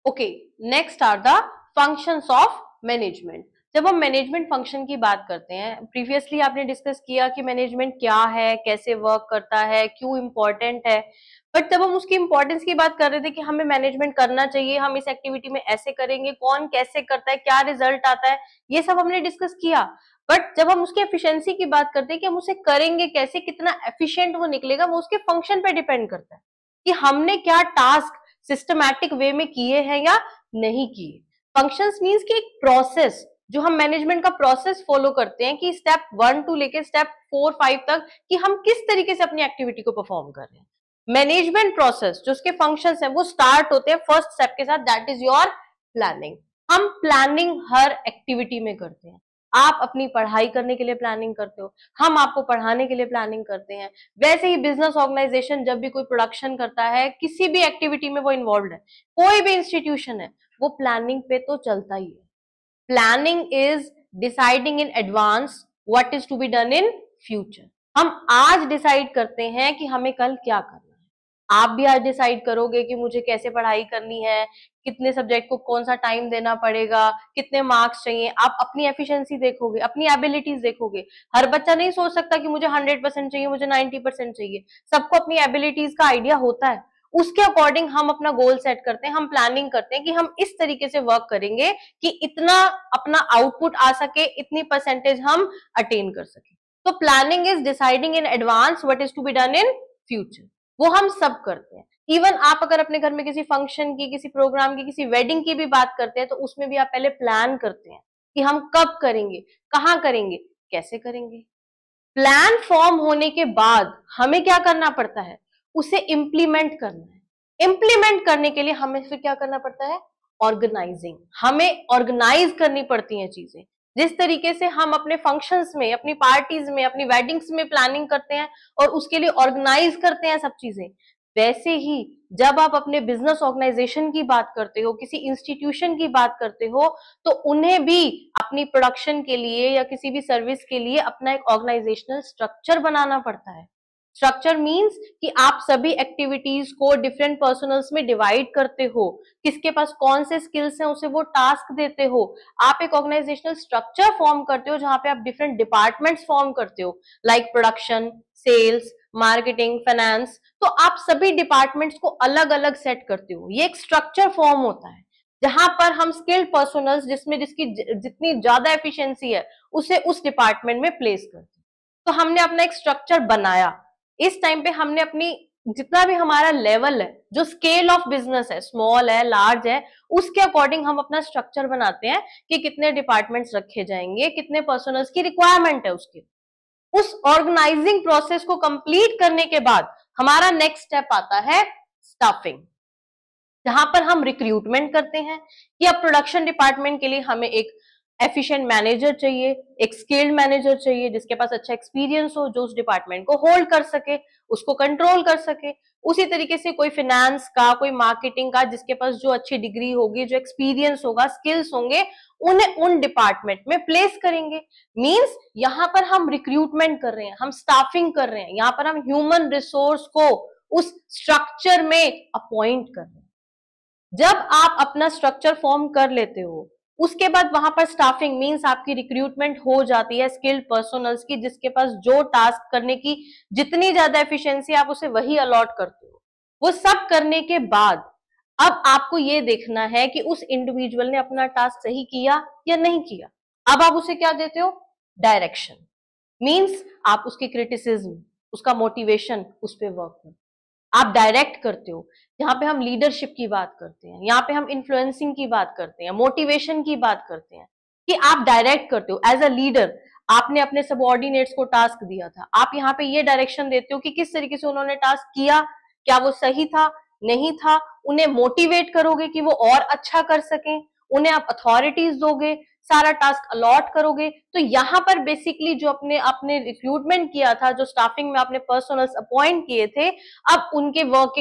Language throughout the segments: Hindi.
Okay, next are the functions of management. जब हम मैनेजमेंट फंक्शन की बात करते हैं, प्रीवियसली आपने डिस्कस किया कि मैनेजमेंट क्या है, कैसे वर्क करता है, क्यों इंपॉर्टेंट है। बट जब हम उसकी इंपॉर्टेंस की बात कर रहे थे कि हमें मैनेजमेंट करना चाहिए, हम इस एक्टिविटी में ऐसे करेंगे, कौन कैसे करता है, क्या रिजल्ट आता है, ये सब हमने डिस्कस किया। बट जब हम उसकी एफिशिएंसी की बात करते हैं कि हम उसे करेंगे कैसे, कितना एफिशिएंट वो निकलेगा, वो उसके फंक्शन पे डिपेंड करता है कि हमने क्या टास्क सिस्टमैटिक वे में किए हैं या नहीं किए। फंक्शंस मींस कि एक प्रोसेस, जो हम मैनेजमेंट का प्रोसेस फॉलो करते हैं कि स्टेप 1 टू लेके स्टेप 4 5 तक कि हम किस तरीके से अपनी एक्टिविटी को परफॉर्म कर रहे हैं। मैनेजमेंट प्रोसेस जो उसके फंक्शंस हैं वो स्टार्ट होते हैं फर्स्ट स्टेप के साथ, दैट इज योर प्लानिंग। हम प्लानिंग हर एक्टिविटी में करते हैं। आप अपनी पढ़ाई करने के लिए प्लानिंग करते हो, हम आपको पढ़ाने के लिए प्लानिंग करते हैं। वैसे ही बिजनेस ऑर्गेनाइजेशन जब भी कोई प्रोडक्शन करता है, किसी भी एक्टिविटी में वो इन्वॉल्व है, कोई भी इंस्टीट्यूशन है, वो प्लानिंग पे तो चलता ही है। Planning is deciding in advance what is to be done in future. हम आज डिसाइड करते हैं कि हमें कल क्या करना है। आप भी आज डिसाइड करोगे कि मुझे कैसे पढ़ाई करनी है, कितने सब्जेक्ट को कौन सा टाइम देना पड़ेगा, कितने मार्क्स चाहिए। आप अपनी एफिशिएंसी देखोगे, अपनी एबिलिटीज देखोगे। हर बच्चा नहीं सोच सकता कि मुझे 100% चाहिए, मुझे 90% चाहिए। सबको अपनी एबिलिटीज का आइडिया होता है, उसके अकॉर्डिंग हम अपना गोल सेट करते हैं, हम प्लानिंग करते हैं कि हम इस तरीके से वर्क करेंगे कि इतना अपना आउटपुट आ सके, इतनी परसेंटेज हम अटेन कर सके। तो planning is deciding in advance what is to be done in future. वो हम सब करते हैं। इवन आप अगर अपने घर में किसी फंक्शन की, किसी प्रोग्राम की, किसी वेडिंग की भी बात करते हैं, तो उसमें भी आप पहले प्लान करते हैं कि हम कब करेंगे, कहाँ करेंगे, कैसे करेंगे। प्लान फॉर्म होने के बाद हमें क्या करना पड़ता है, उसे इंप्लीमेंट करना है। इंप्लीमेंट करने के लिए हमें फिर क्या करना पड़ता है, ऑर्गेनाइजिंग। हमें ऑर्गेनाइज करनी पड़ती हैं चीजें। जिस तरीके से हम अपने फंक्शंस में, अपनी पार्टीज में, अपनी वेडिंग्स में प्लानिंग करते हैं और उसके लिए ऑर्गेनाइज करते हैं सब चीजें, वैसे ही जब आप अपने बिजनेस ऑर्गेनाइजेशन की बात करते हो, किसी इंस्टीट्यूशन की बात करते हो, तो उन्हें भी अपनी प्रोडक्शन के लिए या किसी भी सर्विस के लिए अपना एक ऑर्गेनाइजेशनल स्ट्रक्चर बनाना पड़ता है। स्ट्रक्चर मींस कि आप सभी एक्टिविटीज को डिफरेंट पर्सनल्स में डिवाइड करते हो, किसके पास कौन से स्किल्स हैं उसे वो टास्क देते हो। आप एक ऑर्गेनाइजेशनल स्ट्रक्चर फॉर्म करते हो जहां पे आप डिफरेंट डिपार्टमेंट्स फॉर्म करते हो, like production, sales, marketing, finance. तो आप सभी डिपार्टमेंट्स को अलग अलग सेट करते हो, ये एक स्ट्रक्चर फॉर्म होता है जहां पर हम स्किल्ड पर्सनल्स जिसमें जिसकी जितनी ज्यादा एफिशिएंसी है उसे उस डिपार्टमेंट में प्लेस करते हैं। तो हमने अपना एक स्ट्रक्चर बनाया। इस टाइम पे हमने अपनी जितना भी हमारा लेवल है, जो स्केल ऑफ बिजनेस है, स्मॉल है, लार्ज है, उसके अकॉर्डिंग हम अपना स्ट्रक्चर बनाते हैं कि कितने डिपार्टमेंट्स रखे जाएंगे, कितने पर्सनल्स की रिक्वायरमेंट है उसकी। उस ऑर्गेनाइजिंग प्रोसेस को कंप्लीट करने के बाद हमारा नेक्स्ट स्टेप आता है स्टाफिंग, जहां पर हम रिक्रूटमेंट करते हैं कि अब प्रोडक्शन डिपार्टमेंट के लिए हमें एक एफिशिएंट मैनेजर चाहिए, एक स्किल्ड मैनेजर चाहिए जिसके पास अच्छा एक्सपीरियंस हो, जो उस डिपार्टमेंट को होल्ड कर सके, उसको कंट्रोल कर सके। उसी तरीके से कोई फिनेंस का, कोई मार्केटिंग का, जिसके पास जो अच्छी डिग्री होगी, जो एक्सपीरियंस होगा, स्किल्स होंगे, उन्हें उन डिपार्टमेंट में प्लेस करेंगे। मींस यहां पर हम रिक्रूटमेंट कर रहे हैं, हम स्टाफिंग कर रहे हैं, यहां पर हम ह्यूमन रिसोर्स को उस स्ट्रक्चर में अपॉइंट कर रहे हैं। जब आप अपना स्ट्रक्चर फॉर्म कर लेते हो, उसके बाद वहां पर स्टाफिंग मींस आपकी रिक्रूटमेंट हो जाती है स्किल्ड पर्सनल्स की, जिसके पास जो टास्क करने की जितनी ज्यादा एफिशिएंसी आप उसे वही अलॉट करते हो। वो सब करने के बाद अब आपको ये देखना है कि उस इंडिविजुअल ने अपना टास्क सही किया या नहीं किया। अब आप उसे क्या देते हो, डायरेक्शन। मींस आप उसकी क्रिटिसिज्म, उसका मोटिवेशन, उस पर वर्क करते हो, आप डायरेक्ट करते हो। यहाँ पे हम लीडरशिप की बात करते हैं, यहाँ पे हम इन्फ्लुएंसिंग की बात करते हैं, मोटिवेशन की बात करते हैं, कि आप डायरेक्ट करते हो एज अ लीडर। आपने अपने सबऑर्डिनेट्स को टास्क दिया था, आप यहाँ पे ये डायरेक्शन देते हो कि किस तरीके से उन्होंने टास्क किया, क्या वो सही था, नहीं था। उन्हें मोटिवेट करोगे कि वो और अच्छा कर सकें, उन्हें आप अथॉरिटीज दोगे, सारा टास्क अलॉट करोगे। तो यहाँ पर बेसिकली जो अपने आपने रिक्रूटमेंट किया था, जो स्टाफिंग में आपने पर्सनल्स अपॉइंट किए थे, अब उनके वर्क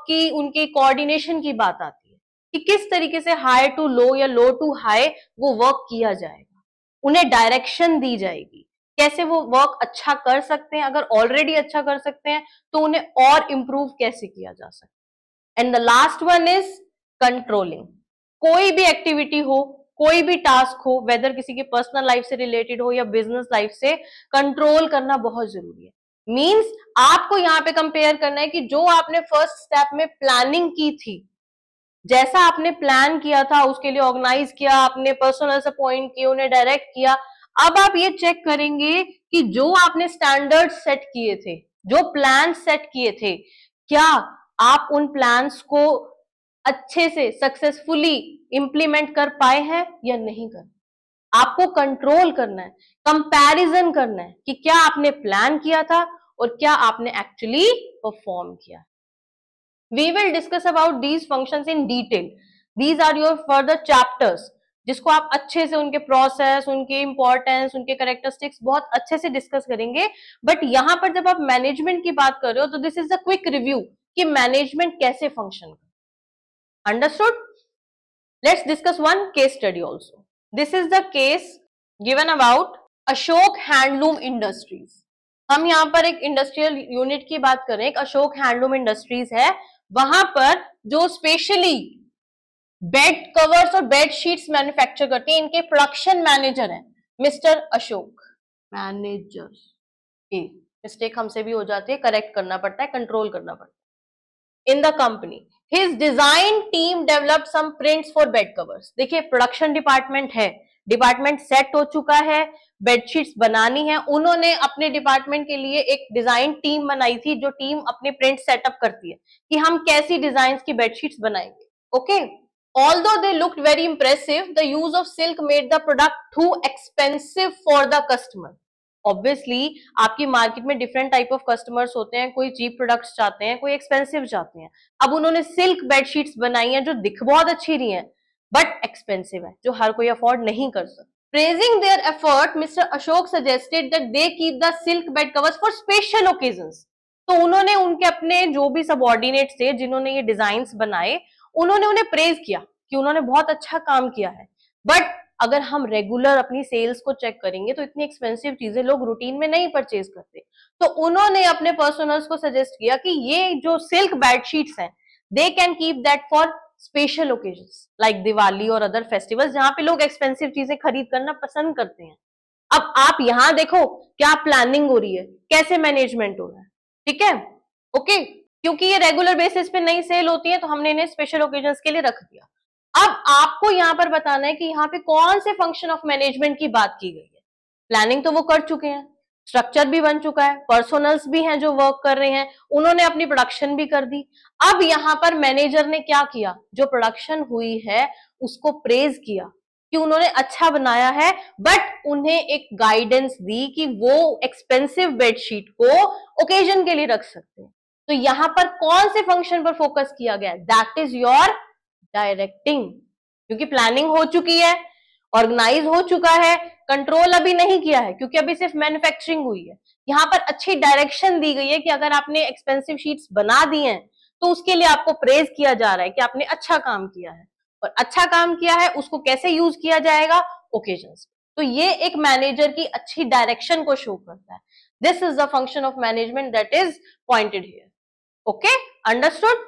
की उनके कोऑर्डिनेशन की बात आती है कि किस तरीके से हाई टू लो या लो टू हाई वो वर्क किया जाएगा। उन्हें डायरेक्शन दी जाएगी कैसे वो वर्क अच्छा कर सकते हैं, अगर ऑलरेडी अच्छा कर सकते हैं तो उन्हें और इंप्रूव कैसे किया जा सकता है। And the last one is controlling. कोई भी एक्टिविटी हो, कोई भी टास्क हो, वेदर किसी के पर्सनल लाइफ से रिलेटेड हो या बिजनेस लाइफ से, कंट्रोल करना बहुत जरूरी है। मींस आपको यहाँ पे कंपेयर करना है कि जो आपने फर्स्ट स्टेप में प्लानिंग की थी, जैसा आपने प्लान किया था, उसके लिए ऑर्गेनाइज किया, आपने पर्सनल अपॉइंट किए, उन्हें डायरेक्ट किया, अब आप ये चेक करेंगे कि जो आपने स्टैंडर्ड सेट किए थे, जो प्लान सेट किए थे, क्या आप उन प्लान्स को अच्छे से सक्सेसफुली इंप्लीमेंट कर पाए हैं या नहीं कर। आपको कंट्रोल करना है, कंपैरिजन करना है कि क्या आपने प्लान किया था और क्या आपने एक्चुअली परफॉर्म किया। We will discuss about these functions in detail. These are your further chapters, जिसको आप अच्छे से उनके प्रोसेस, उनके इंपॉर्टेंस, उनके कैरेक्टरिस्टिक्स बहुत अच्छे से डिस्कस करेंगे। बट यहां पर जब आप मैनेजमेंट की बात कर रहे हो तो this is a quick review कि मैनेजमेंट कैसे फंक्शन कर। Understood? Let's discuss one case study also. This is the case given about Ashok handloom industries. हम यहाँ पर एक इंडस्ट्रियल यूनिट की बात करें, एक अशोक हैंडलूम इंडस्ट्रीज है, वहां पर जो स्पेशली बेड कवर्स और बेड शीट्स मैन्युफैक्चर करते हैं, इनके प्रोडक्शन मैनेजर हैं mister Ashok. Manager a mistake हमसे भी हो जाती है, करेक्ट करना पड़ता है, कंट्रोल करना पड़ता है। In the company his design team developed some prints for bed covers. देखिए प्रोडक्शन डिपार्टमेंट है, डिपार्टमेंट सेट हो चुका है, बेडशीट्स बनानी है, उन्होंने अपने डिपार्टमेंट के लिए एक डिजाइन टीम बनाई थी, जो टीम अपने प्रिंट सेटअप करती है कि हम कैसी डिजाइन की बेडशीट्स बनाएंगे। Okay, although they looked very impressive, the use of silk made the product too expensive for the customer. Obviously आपकी मार्केट में डिफरेंट टाइप ऑफ कस्टमर्स होते हैं, कोई चीप प्रोडक्ट्स चाहते हैं, कोई एक्सपेंसिव चाहते हैं। अब उन्होंने सिल्क बेडशीट्स बनाई हैं जो दिख बहुत अच्छी रही हैं बट एक्सपेंसिव है, जो हर कोई अफोर्ड नहीं कर सकता। Praising their effort, Mr. Ashok suggested that they keep the silk bed covers for special occasions. तो उन्होंने उनके अपने जो भी सबऑर्डिनेट्स थे जिन्होंने ये डिजाइन्स बनाए, उन्होंने उन्हें प्रेज किया कि उन्होंने बहुत अच्छा काम किया है। बट अगर हम रेगुलर अपनी सेल्स को चेक करेंगे तो इतनी एक्सपेंसिव चीजें लोग रूटीन में नहीं परचेज करते। तो उन्होंने अपने पर्सनल्स को सजेस्ट किया कि ये जो सिल्क बेडशीट्स हैं, they can keep that for special occasions like Diwali और अदर फेस्टिवल्स, जहां पे लोग एक्सपेंसिव चीजें खरीद करना पसंद करते हैं। अब आप यहां देखो क्या प्लानिंग हो रही है, कैसे मैनेजमेंट हो रहा है, ठीक है? ओके, क्योंकि ये रेगुलर बेसिस पे नहीं सेल होती है तो हमने इन्हें स्पेशल ओकेजन्स के लिए रख दिया। अब आपको यहां पर बताना है कि यहाँ पे कौन से फंक्शन ऑफ मैनेजमेंट की बात की गई है। प्लानिंग तो वो कर चुके हैं, स्ट्रक्चर भी बन चुका है, पर्सनल्स भी हैं जो वर्क कर रहे हैं, उन्होंने अपनी प्रोडक्शन भी कर दी। अब यहां पर मैनेजर ने क्या किया, जो प्रोडक्शन हुई है उसको प्रेज किया कि उन्होंने अच्छा बनाया है, बट उन्हें एक गाइडेंस दी कि वो एक्सपेंसिव बेडशीट को ओकेजन के लिए रख सकते हैं। तो यहां पर कौन से फंक्शन पर फोकस किया गया, दैट इज योर डायरेक्टिंग। क्योंकि प्लानिंग हो चुकी है, ऑर्गेनाइज हो चुका है, कंट्रोल अभी नहीं किया है क्योंकि अभी सिर्फ मैन्युफैक्चरिंग हुई है। यहाँ पर अच्छी डायरेक्शन दी गई है कि अगर आपने एक्सपेंसिव शीट्स बना दी हैं तो उसके लिए आपको प्रेज किया जा रहा है कि आपने अच्छा काम किया है, और अच्छा काम किया है उसको कैसे यूज किया जाएगा, ओकेजन्स। तो ये एक मैनेजर की अच्छी डायरेक्शन को शो करता है। This is the function of management that is pointed here. Okay, understood?